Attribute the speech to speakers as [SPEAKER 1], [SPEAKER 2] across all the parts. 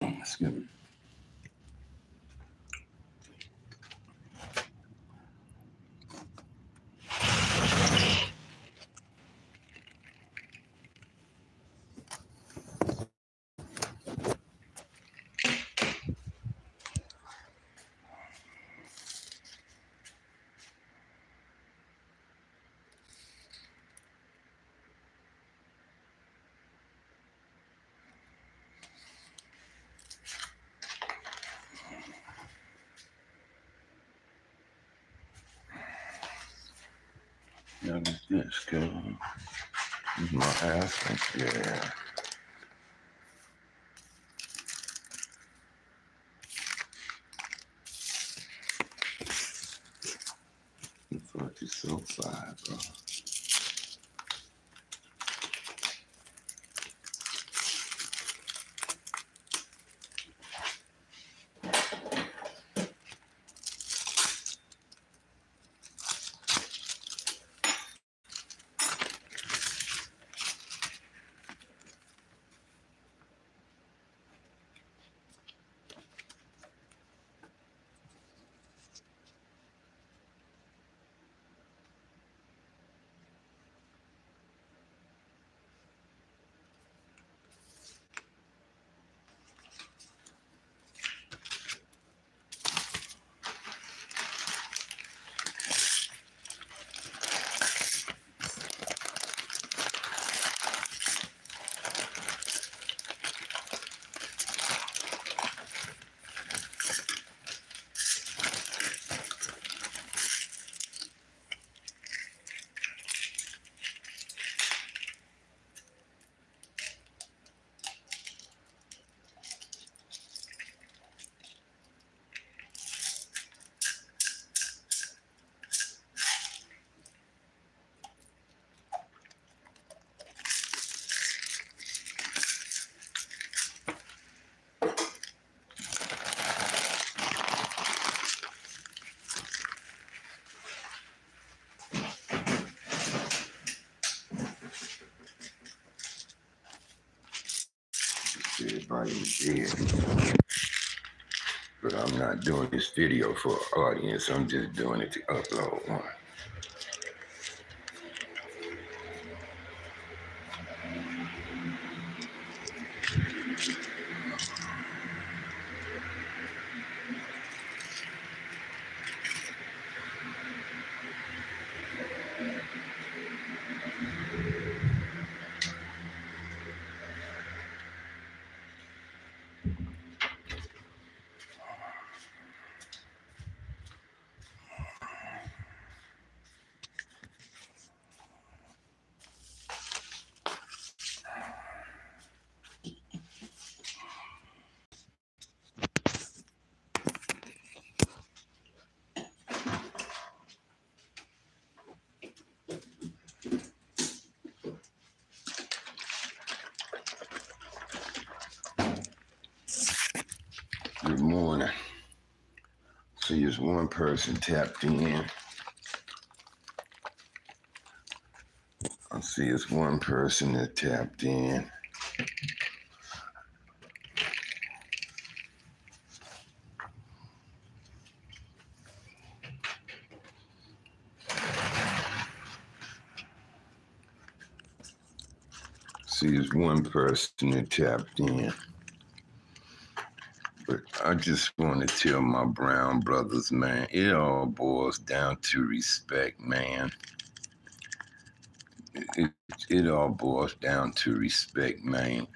[SPEAKER 1] Excuse me. Now this go. This is my ass. Yeah. The fuck is so fire, bro. Everybody is dead. But I'm not doing this video for an audience. I'm just doing it to upload one. Good morning. See, it's one person tapped in. I see it's one person that tapped in. See, it's one person that tapped in. But I just want to tell my brown brothers, man, it all boils down to respect, man. It all boils down to respect, man.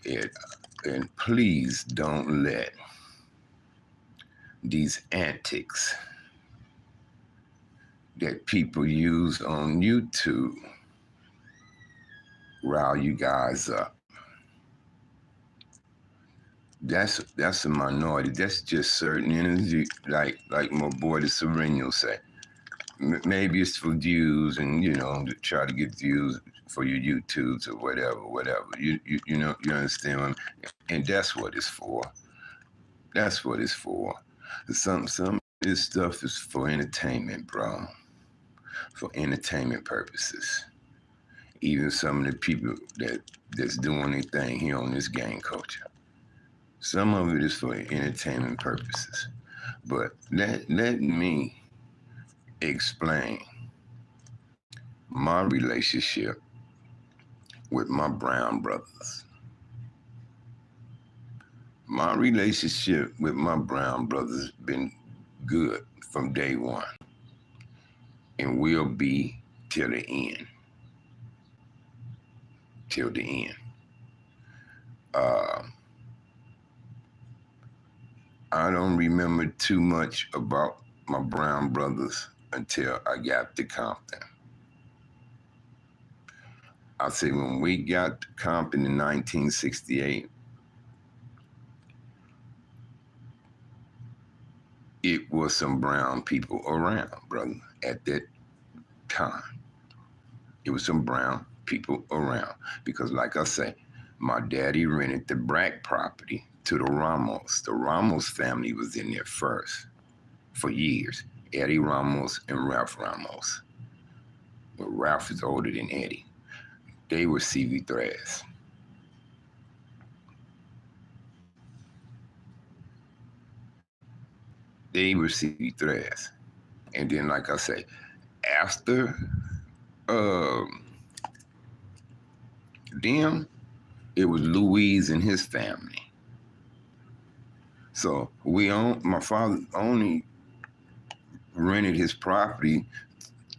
[SPEAKER 1] And please don't let these antics that people use on YouTube rile you guys up. That's a minority. That's just certain energy, like my boy the Sereno said. Maybe it's for views and to try to get views for your YouTubes or whatever. You know you understand what I mean? And that's what it's for. That's what it's for. Some of this stuff is for entertainment, bro. For entertainment purposes. Even some of the people that's doing their thing here on this gang culture. Some of it is for entertainment purposes. But let me explain my relationship with my brown brothers. My relationship with my brown brothers has been good from day one and will be till the end. Till the end. I don't remember too much about my brown brothers until I got to Compton. I say when we got to Compton in 1968, it was some brown people around, brother, at that time. It was some brown people around. Because like I say, my daddy rented the Brack property to the Ramos. The Ramos family was in there first for years. Eddie Ramos and Ralph Ramos. Well, Ralph is older than Eddie. They were CV Threads. They were CV Threads. And then, like I say, after them, it was Louise and his family. So my father only rented his property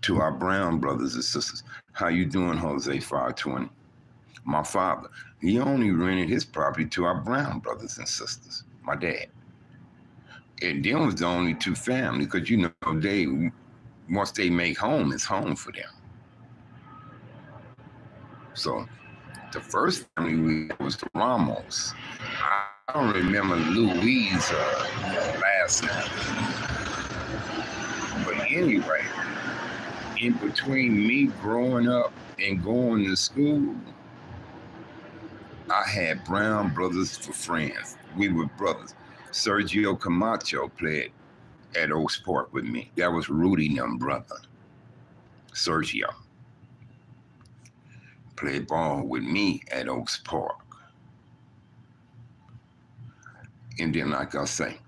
[SPEAKER 1] to our brown brothers and sisters. How you doing, Jose 520? My father, he only rented his property to our brown brothers and sisters, my dad. And them was the only two families, because you know, once they make home, it's home for them. So the first family was the Ramos. I don't remember Louise's last name. But anyway, in between me growing up and going to school, I had brown brothers for friends. We were brothers. Sergio Camacho played at Oaks Park with me. That was Rudy and them brother. Sergio played ball with me at Oaks Park. And then, like I say,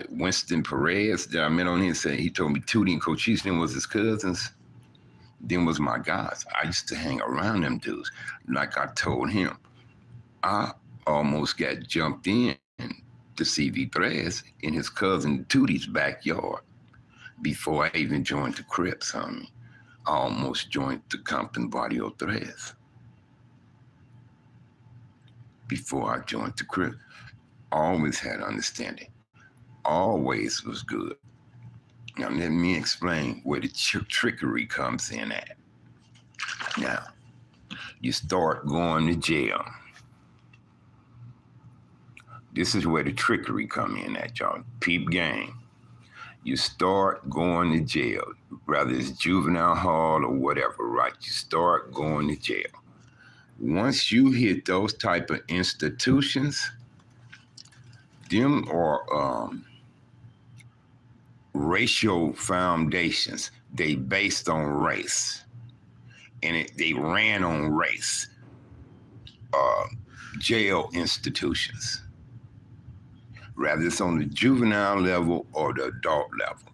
[SPEAKER 1] Winston Perez that I met on here said, he told me Tootie and Coach Easton was his cousins. Them was my guys. I used to hang around them dudes. Like I told him, I almost got jumped in to CV Threads in his cousin Tootie's backyard before I even joined the Crips, homie. I almost joined the Compton Barrio Threads before I joined the Crips. Always had understanding. Always was good. Now let me explain where the trickery comes in at. Now, you start going to jail. This is where the trickery come in at, y'all. Peep game. You start going to jail, whether it's juvenile hall or whatever, right? You start going to jail. Once you hit those type of institutions, them are racial foundations. They based on race, and they ran on race. Jail institutions, rather it's on the juvenile level or the adult level,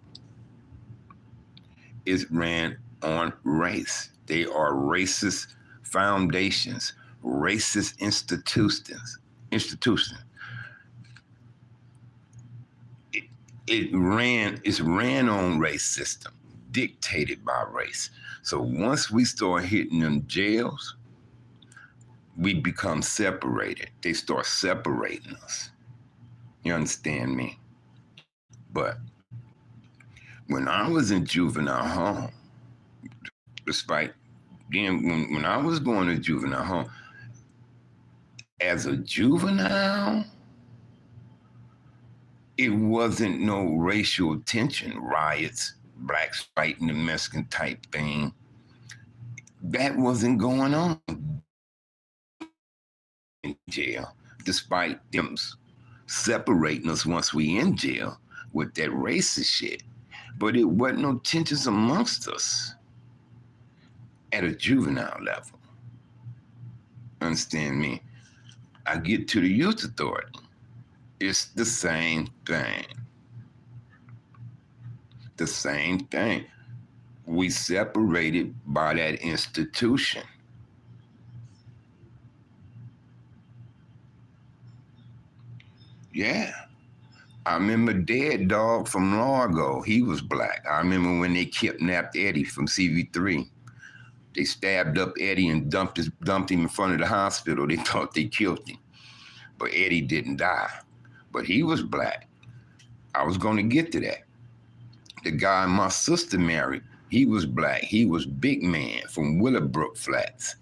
[SPEAKER 1] it's ran on race. They are racist foundations, racist institutions. It's ran on race system, dictated by race. So once we start hitting them jails, we become separated. They start separating us. You understand me? But when I was in juvenile home, despite then when I was going to juvenile home, as a juvenile, it wasn't no racial tension, riots, blacks fighting the Mexican type thing. That wasn't going on in jail, despite them separating us once we in jail with that racist shit. But it wasn't no tensions amongst us at a juvenile level. Understand me? I get to the youth authority. It's the same thing. The same thing. We separated by that institution. Yeah. I remember Dead Dog from Largo. He was black. I remember when they kidnapped Eddie from CV3. They stabbed up Eddie and dumped him in front of the hospital. They thought they killed him. But Eddie didn't die. But he was black. I was going to get to that. The guy my sister married, he was black. He was Big Man from Willowbrook Flats.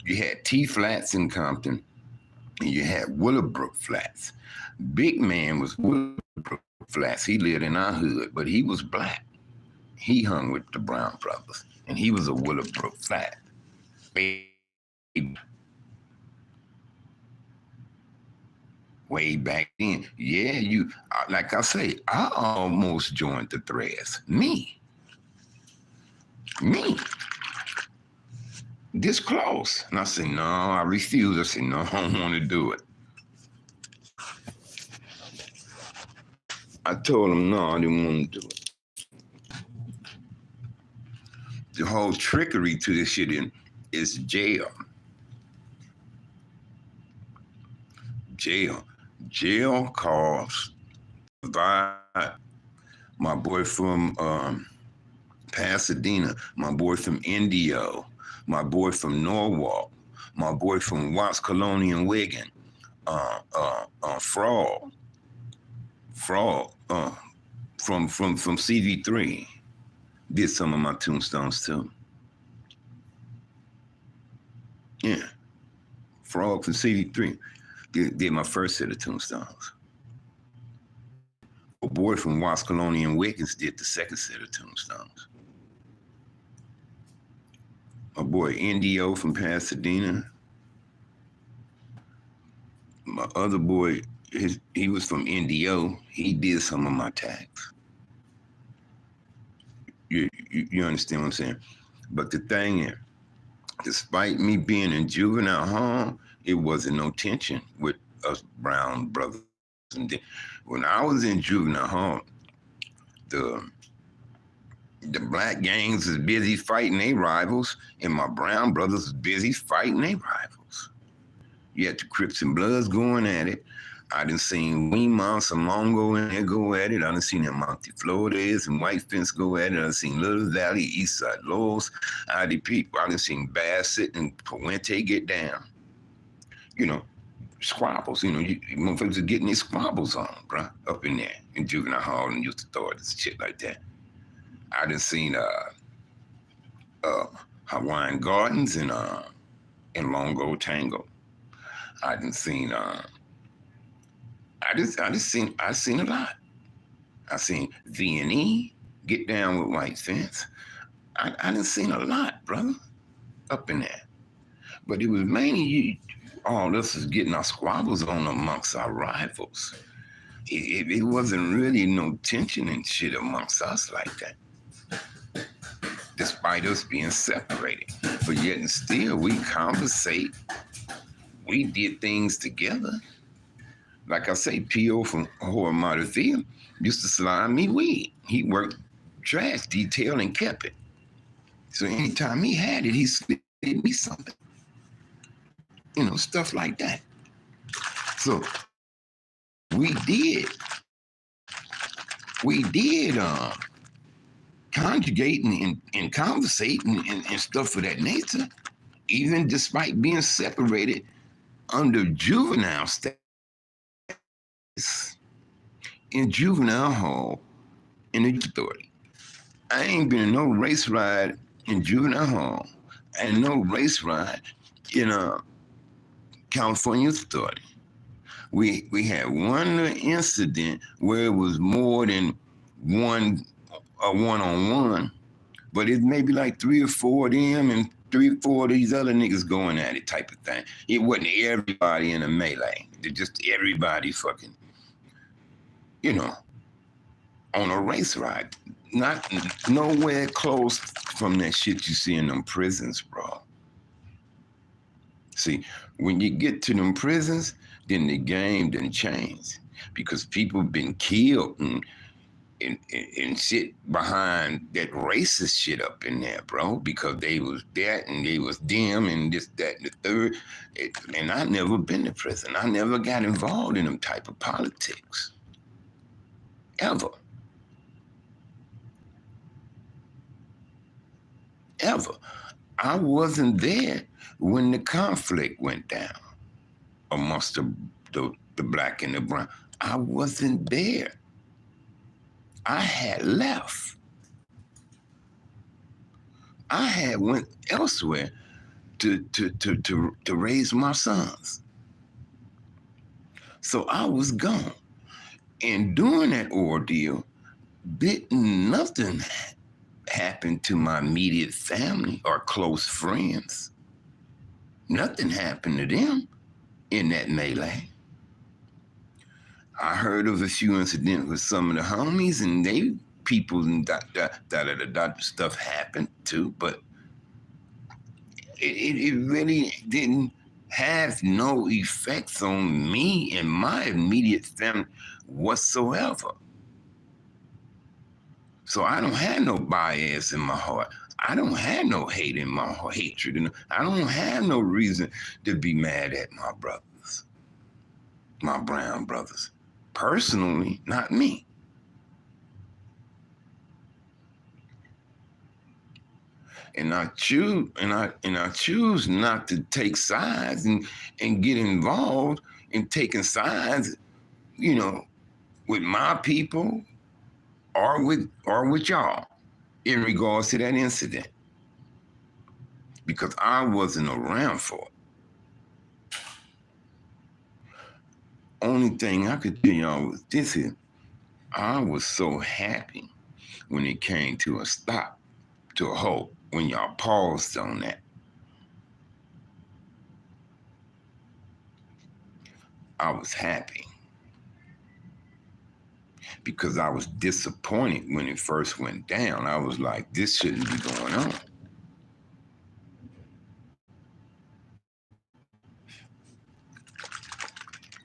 [SPEAKER 1] You had T Flats in Compton, and you had Willowbrook Flats. Big Man was Willowbrook Flats. He lived in our hood, but he was black. He hung with the Brown brothers, and he was a Willowbrook Flat. Way back then. Yeah, like I say, I almost joined the Threads. Me. This close. And I said, no, I refuse. I said, no, I don't want to do it. I told him, no, I didn't want to do it. The whole trickery to this shit is jail. Jail calls by my boy from Pasadena, my boy from Indio, my boy from Norwalk, my boy from Watts Colony and Wigan, Fraud from CV3 did some of my tombstones too. Yeah, Frog from CV3 did my first set of tombstones. A boy from Watts Colony and Wiggins did the second set of tombstones. My boy Indio from Pasadena. My other boy, he was from Indio. He did some of my tags. You understand what I'm saying? But the thing is, despite me being in juvenile hall, it wasn't no tension with us Brown brothers. And when I was in juvenile hall, the black gangs was busy fighting their rivals, and my Brown brothers was busy fighting their rivals. You had the Crips and Bloods going at it. I done seen Weemont and Longo in there go at it. I done seen them Monte Flores and White Fence go at it. I done seen Little Valley, Eastside Lowe's, IDP. I done seen Bassett and Puente get down. You know, squabbles. You know, motherfuckers are getting their squabbles on, bro, up in there in juvenile hall and youth authorities and shit like that. I done seen Hawaiian Gardens and Longo Tango. I done seen I seen a lot. I seen V&E get down with White Fence. I done seen a lot, brother, up in there. But it was mainly all this is getting our squabbles on amongst our rivals. It wasn't really no tension and shit amongst us like that, despite us being separated. But yet and still, we conversate. We did things together. Like I say, P.O. from Horror Motorville used to slide me weed. He worked trash detail and kept it. So anytime he had it, he slid me something. You know, stuff like that. So we did conjugate and conversate and stuff of that nature, even despite being separated under juvenile status in juvenile hall in the youth authority. I ain't been in no race ride in juvenile hall and no race ride in California Youth Authority. We had one incident where it was more than a one-on-one, but it may be like 3 or 4 of them and 3 or 4 of these other niggas going at it type of thing. It wasn't everybody in a melee. It just everybody fucking, you know, on a race ride. Not nowhere close from that shit you see in them prisons, bro. See, when you get to them prisons, then the game done change because people been killed and shit behind that racist shit up in there, bro, because they was that and they was them and this, that, and the third. And I never been to prison. I never got involved in them type of politics. Ever. Ever. I wasn't there when the conflict went down amongst the black and the brown. I wasn't there. I had left. I had went elsewhere to raise my sons. So I was gone. And during that ordeal, nothing happened to my immediate family or close friends. Nothing happened to them in that melee. I heard of a few incidents with some of the homies, and they people and stuff happened too, but it really didn't have no effects on me and my immediate family whatsoever. So I don't have no bias in my heart. I don't have no hate in my heart, hatred. I don't have no reason to be mad at my brothers, my brown brothers. Personally, not me. And I choose not to take sides and get involved in taking sides, with my people or with y'all in regards to that incident. Because I wasn't around for it. Only thing I could tell y'all was this here. I was so happy when it came to a stop, to a halt, when y'all paused on that. I was happy because I was disappointed when it first went down. I was like, this shouldn't be going on.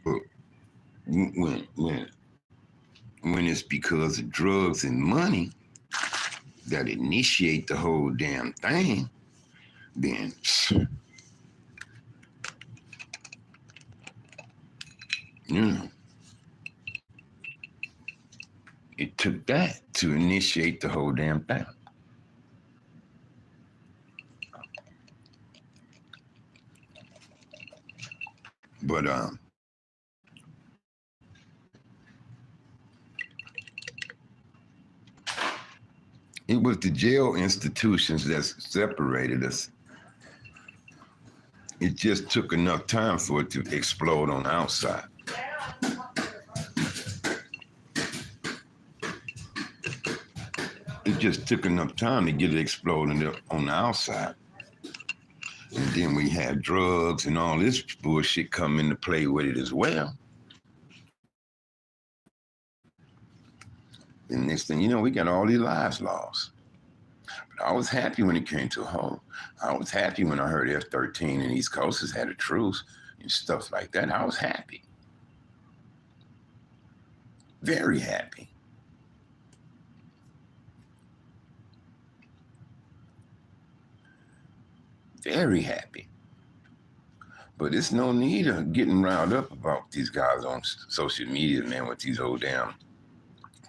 [SPEAKER 1] But when it's because of drugs and money that initiate the whole damn thing, then it took that to initiate the whole damn thing. But it was the jail institutions that separated us. It just took enough time for it to explode on the outside. It just took enough time to get it exploding on the outside. And then we had drugs and all this bullshit come into play with it as well. And next thing you know, we got all these lives lost. But I was happy when it came to a halt. I was happy when I heard F-13 and East Coasters had a truce and stuff like that. I was happy. Very happy. Very happy. But it's no need of getting riled up about these guys on social media, man, with these old damn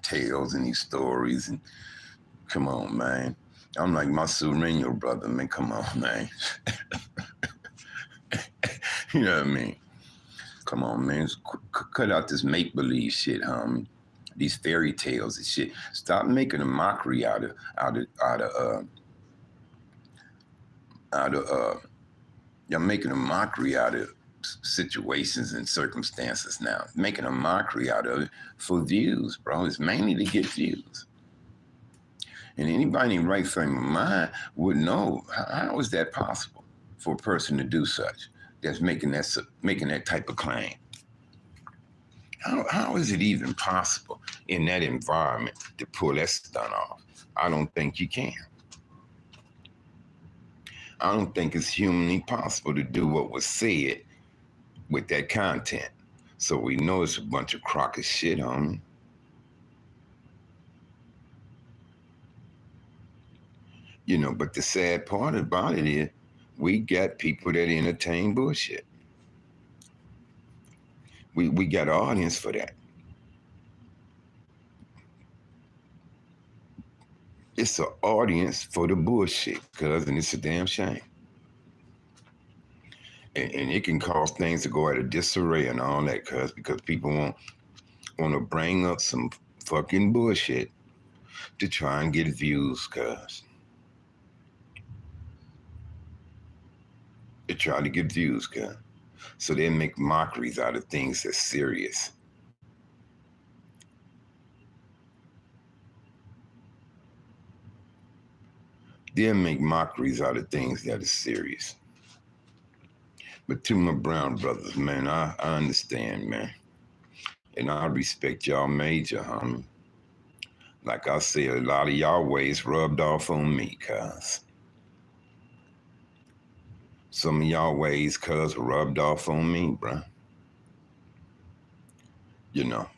[SPEAKER 1] tales and these stories. And come on, man. I'm like my Sereno brother, man. Come on, man. You know what I mean? Come on, man. Cut out this make-believe shit, homie. These fairy tales and shit. Stop making a mockery out of you're making a mockery out of situations and circumstances now. Making a mockery out of it for views, bro. It's mainly to get views. And anybody in right frame of mind would know, how is that possible for a person to do such, that's making that type of claim? How is it even possible in that environment to pull that stunt off? I don't think you can. I don't think it's humanly possible to do what was said with that content. So we know it's a bunch of crock of shit, homie. You know, but the sad part about it is we got people that entertain bullshit. We got an audience for that. It's an audience for the bullshit, cuz, and it's a damn shame. And it can cause things to go out of disarray and all that, cuz, because people want to bring up some fucking bullshit to try and get views, cuz. They try to get views, cuz. So they make mockeries out of things that's serious. They'll make mockeries out of things that are serious. But to my brown brothers, man, I understand, man. And I respect y'all major, homie. Like I said, a lot of y'all ways rubbed off on me, cuz. Some of y'all ways, cuz, rubbed off on me, bruh. You know.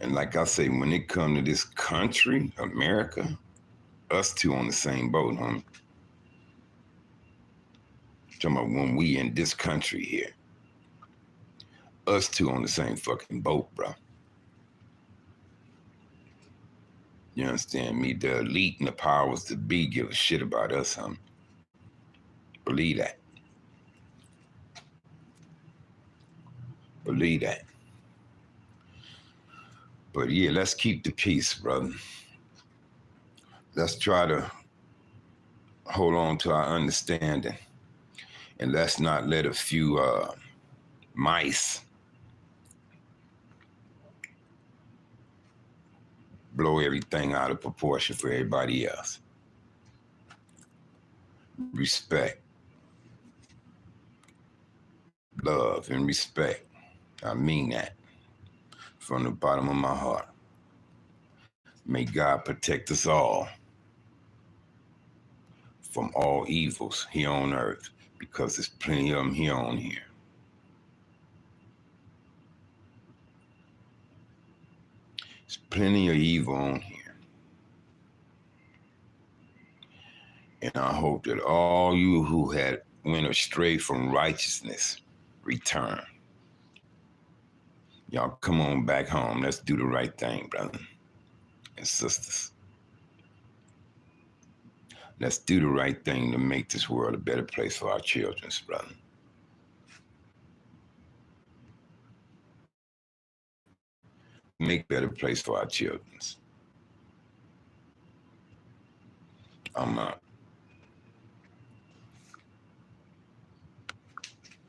[SPEAKER 1] And like I say, when it come to this country, America, us two on the same boat, homie. Talking about when we in this country here. Us two on the same fucking boat, bro. You understand me? The elite and the powers to be give a shit about us, homie. Believe that. Believe that. But yeah, let's keep the peace, brother. Let's try to hold on to our understanding. And let's not let a few mice blow everything out of proportion for everybody else. Respect. Love and respect. I mean that from the bottom of my heart. May God protect us all from all evils here on earth, because there's plenty of them here on here. There's plenty of evil on here. And I hope that all you who had went astray from righteousness return. Y'all come on back home. Let's do the right thing, brother and sisters. Let's do the right thing to make this world a better place for our children, brother. Make a better place for our children. I'm out.